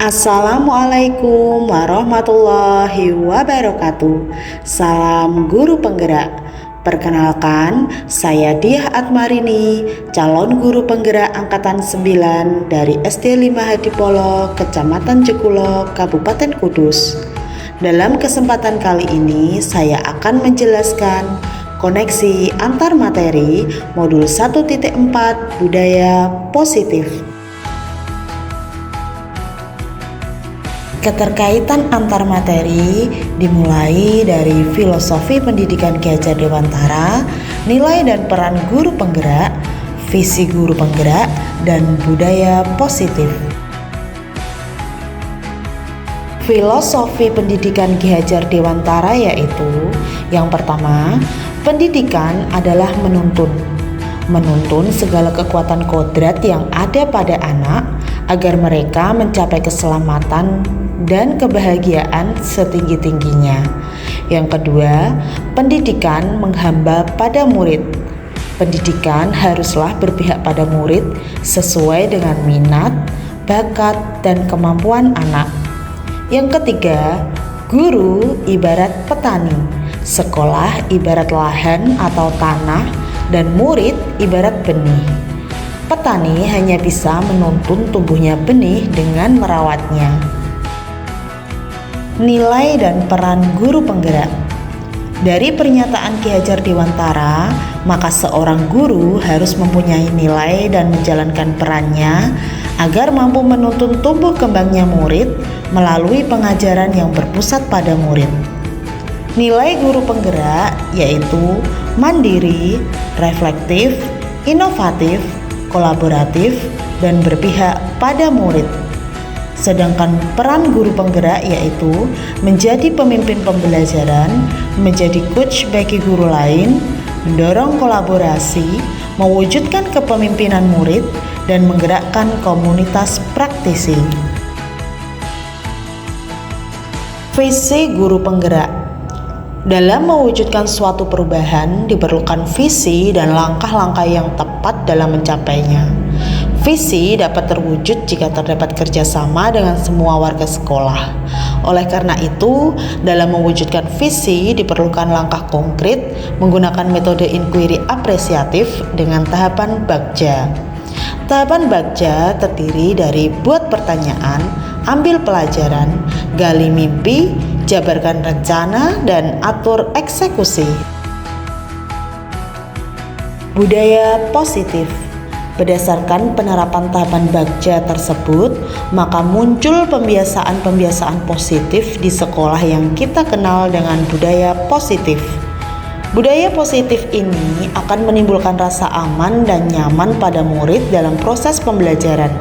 Assalamualaikum warahmatullahi wabarakatuh. Salam guru penggerak. Perkenalkan, saya Diah Atmarini, calon guru penggerak angkatan 9 dari SD 5 Hadipolo, Kecamatan Jekulo, Kabupaten Kudus. Dalam kesempatan kali ini, saya akan menjelaskan koneksi antar materi modul 1.4 budaya positif. Keterkaitan antar materi dimulai dari filosofi pendidikan Ki Hajar Dewantara, nilai dan peran guru penggerak, visi guru penggerak, dan budaya positif. Filosofi pendidikan Ki Hajar Dewantara yaitu yang pertama, pendidikan adalah menuntun segala kekuatan kodrat yang ada pada anak agar mereka mencapai keselamatan dan kebahagiaan setinggi-tingginya. Yang kedua, pendidikan menghamba pada murid. Pendidikan haruslah berpihak pada murid sesuai dengan minat, bakat, dan kemampuan anak. Yang ketiga, guru ibarat petani, sekolah ibarat lahan atau tanah, dan murid ibarat benih. Petani hanya bisa menuntun tumbuhnya benih dengan merawatnya. Nilai dan peran guru penggerak. Dari pernyataan Ki Hajar Dewantara, maka seorang guru harus mempunyai nilai dan menjalankan perannya agar mampu menuntun tumbuh kembangnya murid melalui pengajaran yang berpusat pada murid. Nilai guru penggerak yaitu mandiri, reflektif, inovatif, kolaboratif, dan berpihak pada murid. Sedangkan peran guru penggerak yaitu menjadi pemimpin pembelajaran, menjadi coach bagi guru lain, mendorong kolaborasi, mewujudkan kepemimpinan murid, dan menggerakkan komunitas praktisi. Visi guru penggerak. Dalam mewujudkan suatu perubahan diperlukan visi dan langkah-langkah yang tepat dalam mencapainya. Visi dapat terwujud jika terdapat kerjasama dengan semua warga sekolah. Oleh karena itu, dalam mewujudkan visi diperlukan langkah konkret menggunakan metode inquiry apresiatif dengan tahapan bagja. Tahapan bagja terdiri dari buat pertanyaan, ambil pelajaran, gali mimpi, jabarkan rencana, dan atur eksekusi. Budaya positif. Berdasarkan penerapan tahapan bagja tersebut, maka muncul pembiasaan-pembiasaan positif di sekolah yang kita kenal dengan budaya positif. Budaya positif ini akan menimbulkan rasa aman dan nyaman pada murid dalam proses pembelajaran.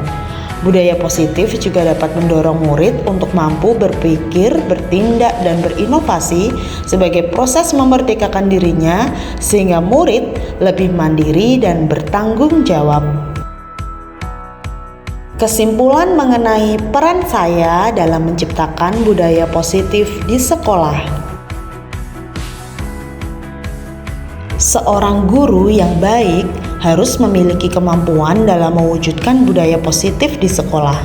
Budaya positif juga dapat mendorong murid untuk mampu berpikir, bertindak, dan berinovasi sebagai proses memerdekakan dirinya sehingga murid lebih mandiri dan bertanggung jawab. Kesimpulan mengenai peran saya dalam menciptakan budaya positif di sekolah. Seorang guru yang baik harus memiliki kemampuan dalam mewujudkan budaya positif di sekolah,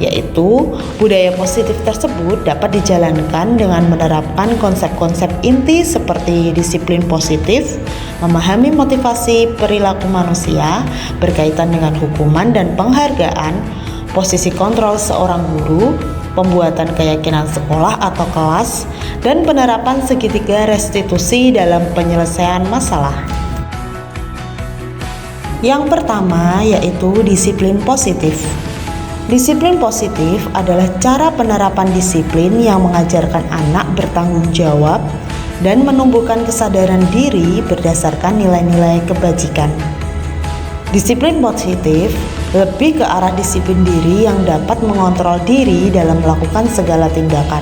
yaitu budaya positif tersebut dapat dijalankan dengan menerapkan konsep-konsep inti seperti disiplin positif, memahami motivasi perilaku manusia berkaitan dengan hukuman dan penghargaan, posisi kontrol seorang guru, pembuatan keyakinan sekolah atau kelas, dan penerapan segitiga restitusi dalam penyelesaian masalah. Yang pertama yaitu disiplin positif. Disiplin positif adalah cara penerapan disiplin yang mengajarkan anak bertanggung jawab dan menumbuhkan kesadaran diri berdasarkan nilai-nilai kebajikan. Disiplin positif lebih ke arah disiplin diri yang dapat mengontrol diri dalam melakukan segala tindakan.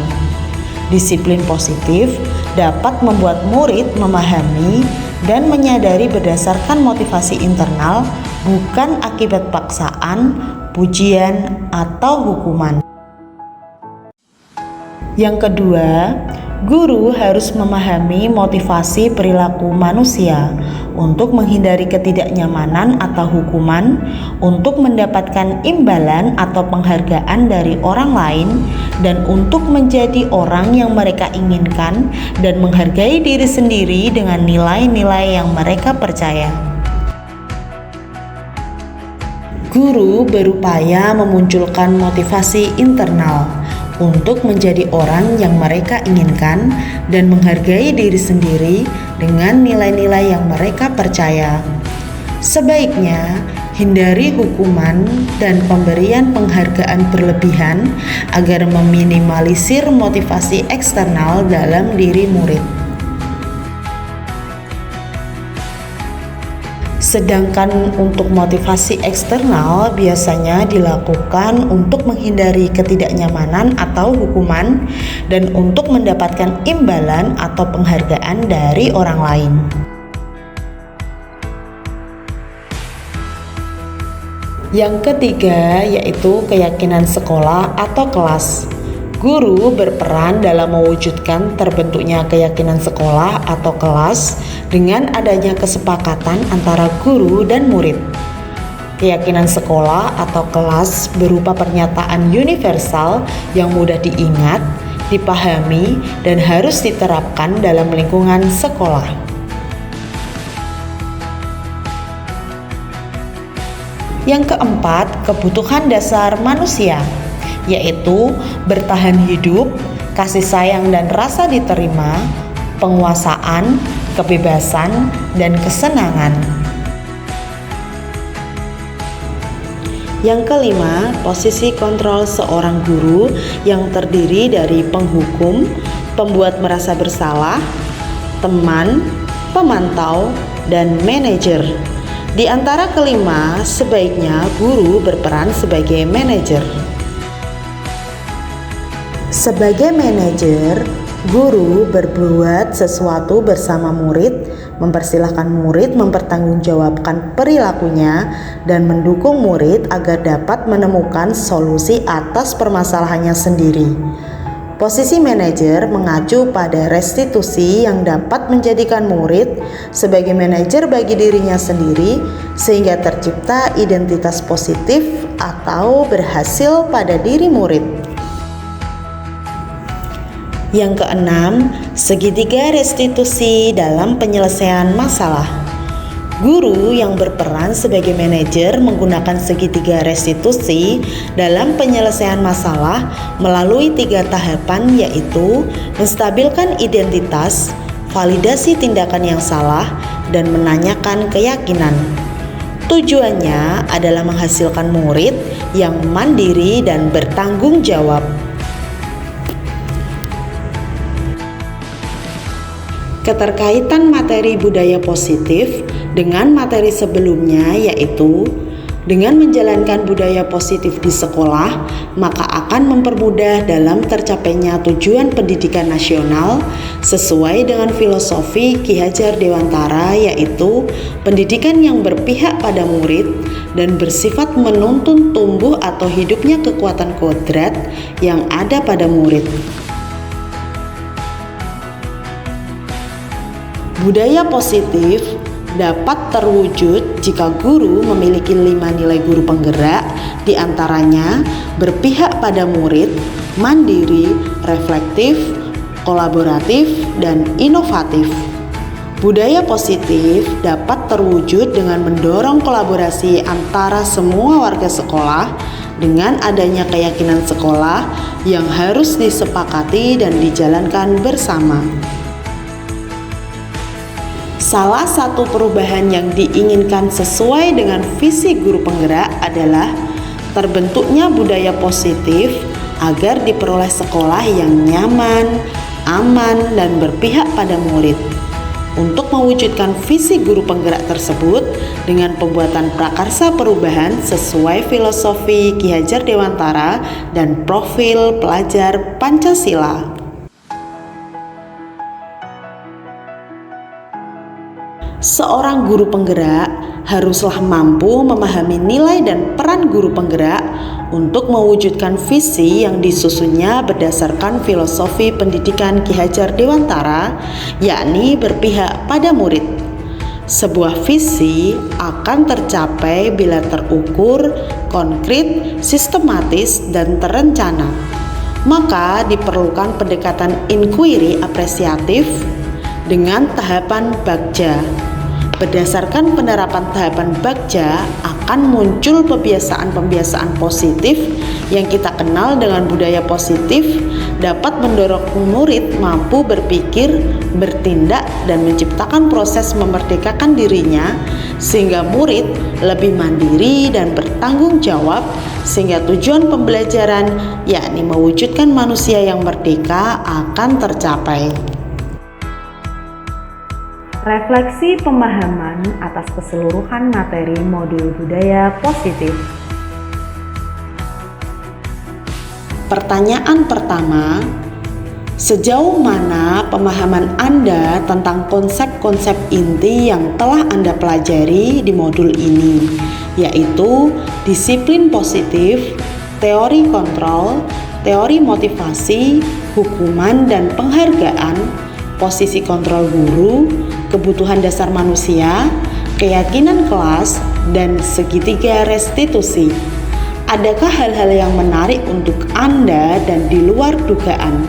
Disiplin positif dapat membuat murid memahami dan menyadari berdasarkan motivasi internal, bukan akibat paksaan, pujian, atau hukuman. Yang kedua, guru harus memahami motivasi perilaku manusia untuk menghindari ketidaknyamanan atau hukuman, untuk mendapatkan imbalan atau penghargaan dari orang lain, dan untuk menjadi orang yang mereka inginkan dan menghargai diri sendiri dengan nilai-nilai yang mereka percaya. Guru berupaya memunculkan motivasi internal untuk menjadi orang yang mereka inginkan dan menghargai diri sendiri dengan nilai-nilai yang mereka percaya. Sebaiknya, hindari hukuman dan pemberian penghargaan berlebihan agar meminimalisir motivasi eksternal dalam diri murid. Sedangkan untuk motivasi eksternal biasanya dilakukan untuk menghindari ketidaknyamanan atau hukuman dan untuk mendapatkan imbalan atau penghargaan dari orang lain. Yang ketiga yaitu keyakinan sekolah atau kelas. Guru berperan dalam mewujudkan terbentuknya keyakinan sekolah atau kelas dengan adanya kesepakatan antara guru dan murid. Keyakinan sekolah atau kelas berupa pernyataan universal yang mudah diingat, dipahami, dan harus diterapkan dalam lingkungan sekolah. Yang keempat, kebutuhan dasar manusia, yaitu bertahan hidup, kasih sayang dan rasa diterima, penguasaan, kebebasan, dan kesenangan. Yang kelima, posisi kontrol seorang guru yang terdiri dari penghukum, pembuat merasa bersalah, teman, pemantau, dan manajer. Di antara kelima, sebaiknya guru berperan sebagai manajer. Sebagai manajer, guru berbuat sesuatu bersama murid, mempersilahkan murid mempertanggungjawabkan perilakunya, dan mendukung murid agar dapat menemukan solusi atas permasalahannya sendiri. Posisi manajer mengacu pada restitusi yang dapat menjadikan murid sebagai manajer bagi dirinya sendiri, sehingga tercipta identitas positif atau berhasil pada diri murid. Yang keenam, segitiga restitusi dalam penyelesaian masalah. Guru yang berperan sebagai manajer menggunakan segitiga restitusi dalam penyelesaian masalah melalui 3 tahapan, yaitu menstabilkan identitas, validasi tindakan yang salah, dan menanyakan keyakinan. Tujuannya adalah menghasilkan murid yang mandiri dan bertanggung jawab. Keterkaitan materi budaya positif dengan materi sebelumnya, yaitu dengan menjalankan budaya positif di sekolah, maka akan mempermudah dalam tercapainya tujuan pendidikan nasional sesuai dengan filosofi Ki Hajar Dewantara, yaitu pendidikan yang berpihak pada murid dan bersifat menuntun tumbuh atau hidupnya kekuatan kodrat yang ada pada murid. Budaya positif dapat terwujud jika guru memiliki 5 nilai guru penggerak, diantaranya berpihak pada murid, mandiri, reflektif, kolaboratif, dan inovatif. Budaya positif dapat terwujud dengan mendorong kolaborasi antara semua warga sekolah dengan adanya keyakinan sekolah yang harus disepakati dan dijalankan bersama. Salah satu perubahan yang diinginkan sesuai dengan visi guru penggerak adalah terbentuknya budaya positif agar diperoleh sekolah yang nyaman, aman, dan berpihak pada murid. Untuk mewujudkan visi guru penggerak tersebut dengan pembuatan prakarsa perubahan sesuai filosofi Ki Hajar Dewantara dan profil pelajar Pancasila. Seorang guru penggerak haruslah mampu memahami nilai dan peran guru penggerak untuk mewujudkan visi yang disusunnya berdasarkan filosofi pendidikan Ki Hajar Dewantara, yakni berpihak pada murid. Sebuah visi akan tercapai bila terukur, konkret, sistematis, dan terencana. Maka diperlukan pendekatan inquiry apresiatif dengan tahapan bagja. Berdasarkan penerapan tahapan bagja akan muncul kebiasaan-kebiasaan positif yang kita kenal dengan budaya positif, dapat mendorong murid mampu berpikir, bertindak, dan menciptakan proses memerdekakan dirinya sehingga murid lebih mandiri dan bertanggung jawab, sehingga tujuan pembelajaran yakni mewujudkan manusia yang merdeka akan tercapai. Refleksi pemahaman atas keseluruhan materi modul budaya positif. Pertanyaan pertama, sejauh mana pemahaman Anda tentang konsep-konsep inti yang telah Anda pelajari di modul ini, yaitu disiplin positif, teori kontrol, teori motivasi, hukuman dan penghargaan, posisi kontrol guru, kebutuhan dasar manusia, keyakinan kelas, dan segitiga restitusi. Adakah hal-hal yang menarik untuk Anda dan di luar dugaan?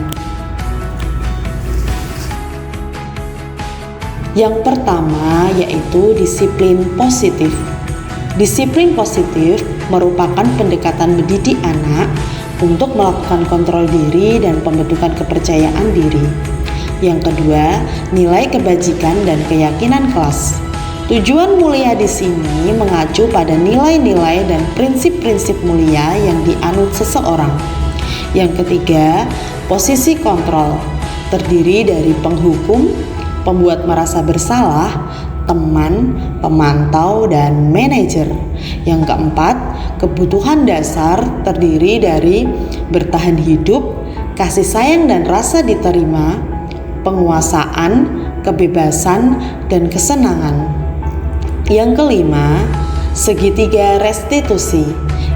Yang pertama yaitu disiplin positif. Disiplin positif merupakan pendekatan mendidik anak untuk melakukan kontrol diri dan pembentukan kepercayaan diri. Yang kedua, nilai kebajikan dan keyakinan kelas. Tujuan mulia di sini mengacu pada nilai-nilai dan prinsip-prinsip mulia yang dianut seseorang. Yang ketiga, posisi kontrol terdiri dari penghukum, pembuat merasa bersalah, teman, pemantau, dan manajer. Yang keempat, kebutuhan dasar terdiri dari bertahan hidup, kasih sayang dan rasa diterima, penguasaan, kebebasan, dan kesenangan. Yang kelima, segitiga restitusi,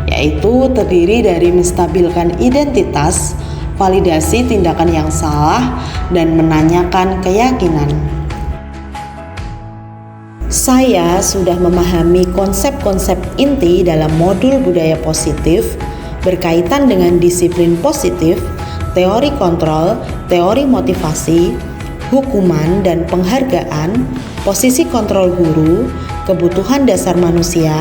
yaitu terdiri dari menstabilkan identitas, validasi tindakan yang salah, dan menanyakan keyakinan. Saya sudah memahami konsep-konsep inti dalam modul budaya positif berkaitan dengan disiplin positif, teori kontrol, teori motivasi, hukuman dan penghargaan, posisi kontrol guru, kebutuhan dasar manusia,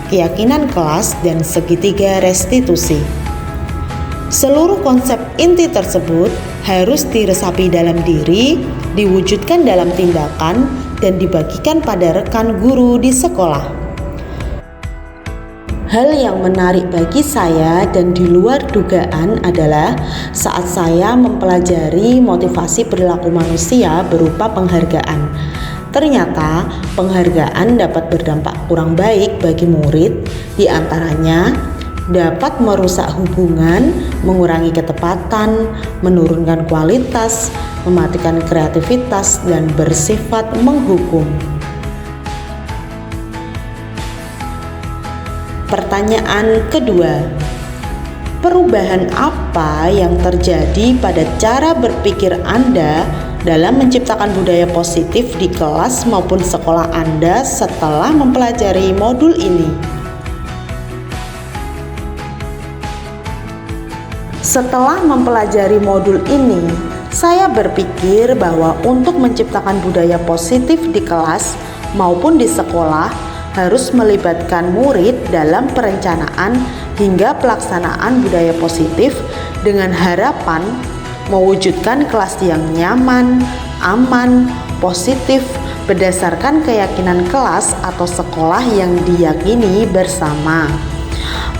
keyakinan kelas, dan segitiga restitusi. Seluruh konsep inti tersebut harus diresapi dalam diri, diwujudkan dalam tindakan, dan dibagikan pada rekan guru di sekolah. Hal yang menarik bagi saya dan di luar dugaan adalah saat saya mempelajari motivasi perilaku manusia berupa penghargaan. Ternyata penghargaan dapat berdampak kurang baik bagi murid, di antaranya dapat merusak hubungan, mengurangi ketepatan, menurunkan kualitas, mematikan kreativitas, dan bersifat menghukum. Pertanyaan kedua, perubahan apa yang terjadi pada cara berpikir Anda dalam menciptakan budaya positif di kelas maupun sekolah Anda setelah mempelajari modul ini? Setelah mempelajari modul ini, saya berpikir bahwa untuk menciptakan budaya positif di kelas maupun di sekolah harus melibatkan murid dalam perencanaan hingga pelaksanaan budaya positif dengan harapan mewujudkan kelas yang nyaman, aman, positif berdasarkan keyakinan kelas atau sekolah yang diyakini bersama.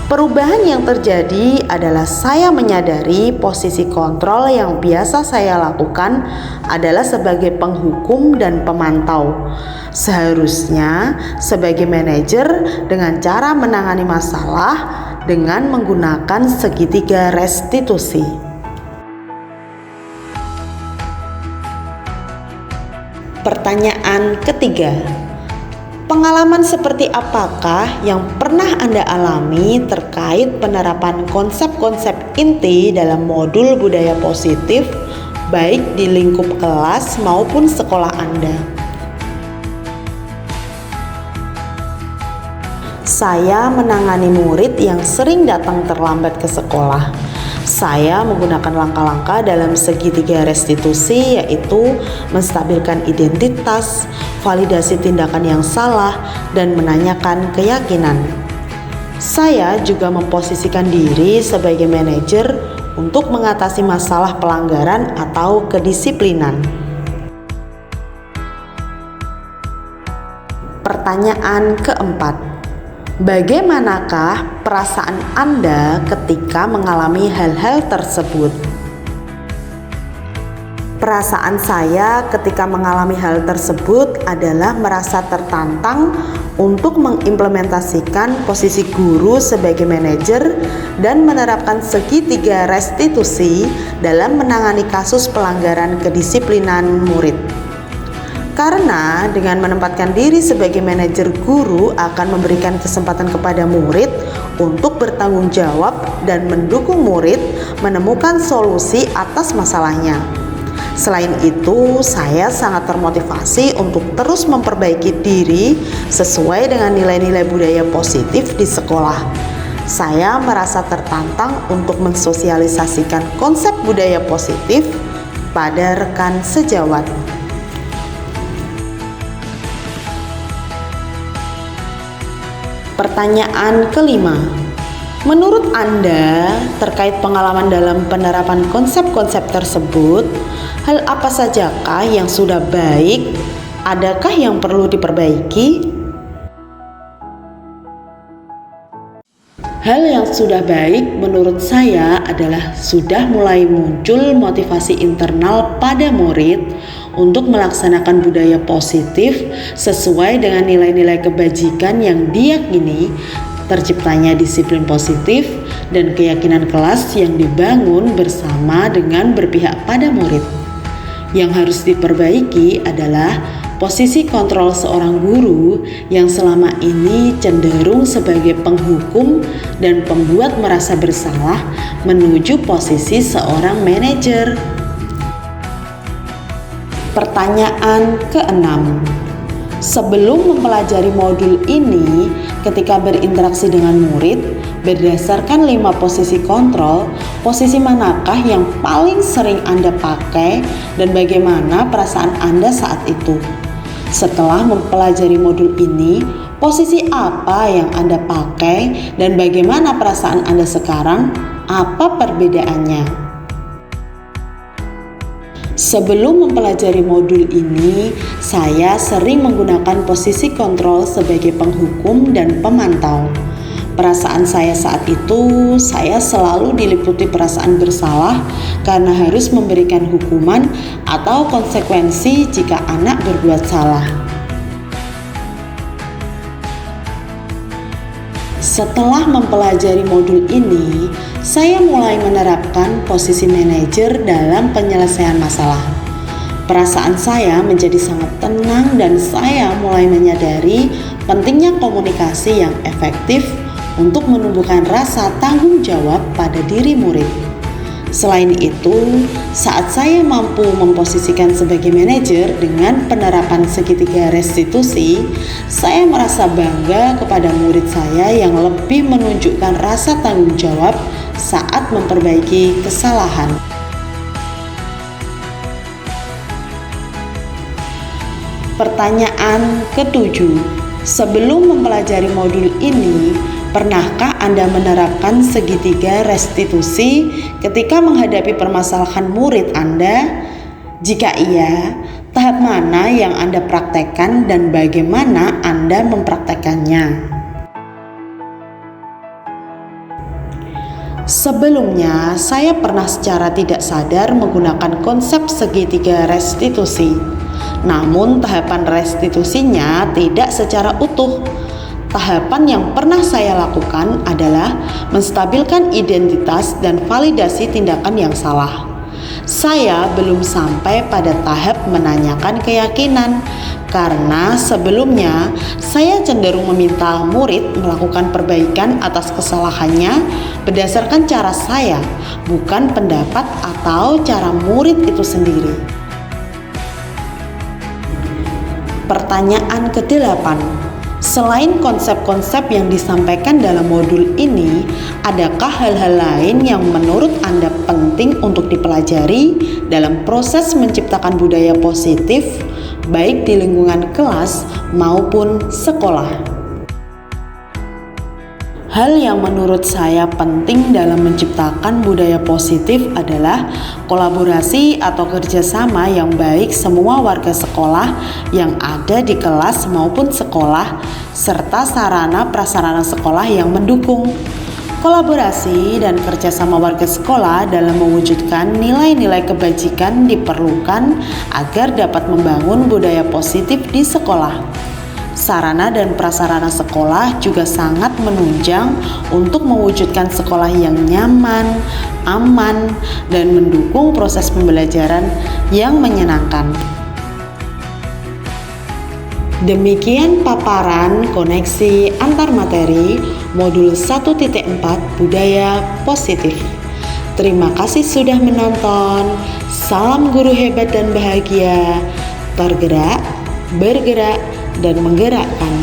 Perubahan yang terjadi adalah saya menyadari posisi kontrol yang biasa saya lakukan adalah sebagai penghukum dan pemantau. Seharusnya sebagai manajer dengan cara menangani masalah dengan menggunakan segitiga restitusi. Pertanyaan ketiga, pengalaman seperti apakah yang pernah Anda alami terkait penerapan konsep-konsep inti dalam modul budaya positif baik di lingkup kelas maupun sekolah Anda? Saya menangani murid yang sering datang terlambat ke sekolah. Saya menggunakan langkah-langkah dalam segitiga restitusi, yaitu menstabilkan identitas, validasi tindakan yang salah, dan menanyakan keyakinan. Saya juga memposisikan diri sebagai manajer untuk mengatasi masalah pelanggaran atau kedisiplinan. Pertanyaan keempat. Bagaimanakah perasaan Anda ketika mengalami hal-hal tersebut? Perasaan saya ketika mengalami hal tersebut adalah merasa tertantang untuk mengimplementasikan posisi guru sebagai manajer dan menerapkan segitiga restitusi dalam menangani kasus pelanggaran kedisiplinan murid. Karena dengan menempatkan diri sebagai manajer, guru akan memberikan kesempatan kepada murid untuk bertanggung jawab dan mendukung murid menemukan solusi atas masalahnya. Selain itu, saya sangat termotivasi untuk terus memperbaiki diri sesuai dengan nilai-nilai budaya positif di sekolah. Saya merasa tertantang untuk mensosialisasikan konsep budaya positif pada rekan sejawat. Pertanyaan kelima. Menurut Anda, terkait pengalaman dalam penerapan konsep-konsep tersebut, hal apa sajakah yang sudah baik? Adakah yang perlu diperbaiki? Hal yang sudah baik menurut saya adalah sudah mulai muncul motivasi internal pada murid untuk melaksanakan budaya positif sesuai dengan nilai-nilai kebajikan yang diyakini, terciptanya disiplin positif dan keyakinan kelas yang dibangun bersama dengan berpihak pada murid. Yang harus diperbaiki adalah posisi kontrol seorang guru yang selama ini cenderung sebagai penghukum dan pembuat merasa bersalah menuju posisi seorang manajer. Pertanyaan keenam. Sebelum mempelajari modul ini, ketika berinteraksi dengan murid, berdasarkan 5 posisi kontrol, posisi manakah yang paling sering Anda pakai dan bagaimana perasaan Anda saat itu? Setelah mempelajari modul ini, posisi apa yang Anda pakai dan bagaimana perasaan Anda sekarang? Apa perbedaannya? Sebelum mempelajari modul ini, saya sering menggunakan posisi kontrol sebagai penghukum dan pemantau. Perasaan saya saat itu, saya selalu diliputi perasaan bersalah karena harus memberikan hukuman atau konsekuensi jika anak berbuat salah. Setelah mempelajari modul ini, saya mulai menerapkan posisi manajer dalam penyelesaian masalah. Perasaan saya menjadi sangat tenang dan saya mulai menyadari pentingnya komunikasi yang efektif untuk menumbuhkan rasa tanggung jawab pada diri murid. Selain itu, saat saya mampu memposisikan sebagai manajer dengan penerapan segitiga restitusi, saya merasa bangga kepada murid saya yang lebih menunjukkan rasa tanggung jawab saat memperbaiki kesalahan. Pertanyaan ketujuh. Sebelum mempelajari modul ini, pernahkah Anda menerapkan segitiga restitusi ketika menghadapi permasalahan murid Anda? Jika iya, tahap mana yang Anda praktekkan dan bagaimana Anda mempraktekannya? Sebelumnya, saya pernah secara tidak sadar menggunakan konsep segitiga restitusi. Namun, tahapan restitusinya tidak secara utuh. Tahapan yang pernah saya lakukan adalah menstabilkan identitas dan validasi tindakan yang salah. Saya belum sampai pada tahap menanyakan keyakinan, karena sebelumnya saya cenderung meminta murid melakukan perbaikan atas kesalahannya berdasarkan cara saya, bukan pendapat atau cara murid itu sendiri. Pertanyaan ke-8. Selain konsep-konsep yang disampaikan dalam modul ini, adakah hal-hal lain yang menurut Anda penting untuk dipelajari dalam proses menciptakan budaya positif, baik di lingkungan kelas maupun sekolah? Hal yang menurut saya penting dalam menciptakan budaya positif adalah kolaborasi atau kerjasama yang baik semua warga sekolah yang ada di kelas maupun sekolah, serta sarana prasarana sekolah yang mendukung. Kolaborasi dan kerjasama warga sekolah dalam mewujudkan nilai-nilai kebajikan diperlukan agar dapat membangun budaya positif di sekolah. Sarana dan prasarana sekolah juga sangat menunjang untuk mewujudkan sekolah yang nyaman, aman, dan mendukung proses pembelajaran yang menyenangkan. Demikian paparan koneksi antar materi modul 1.4 Budaya Positif. Terima kasih sudah menonton. Salam guru hebat dan bahagia. Tergerak, bergerak, dan menggerakkan.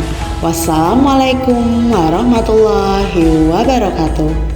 Wassalamualaikum warahmatullahi wabarakatuh.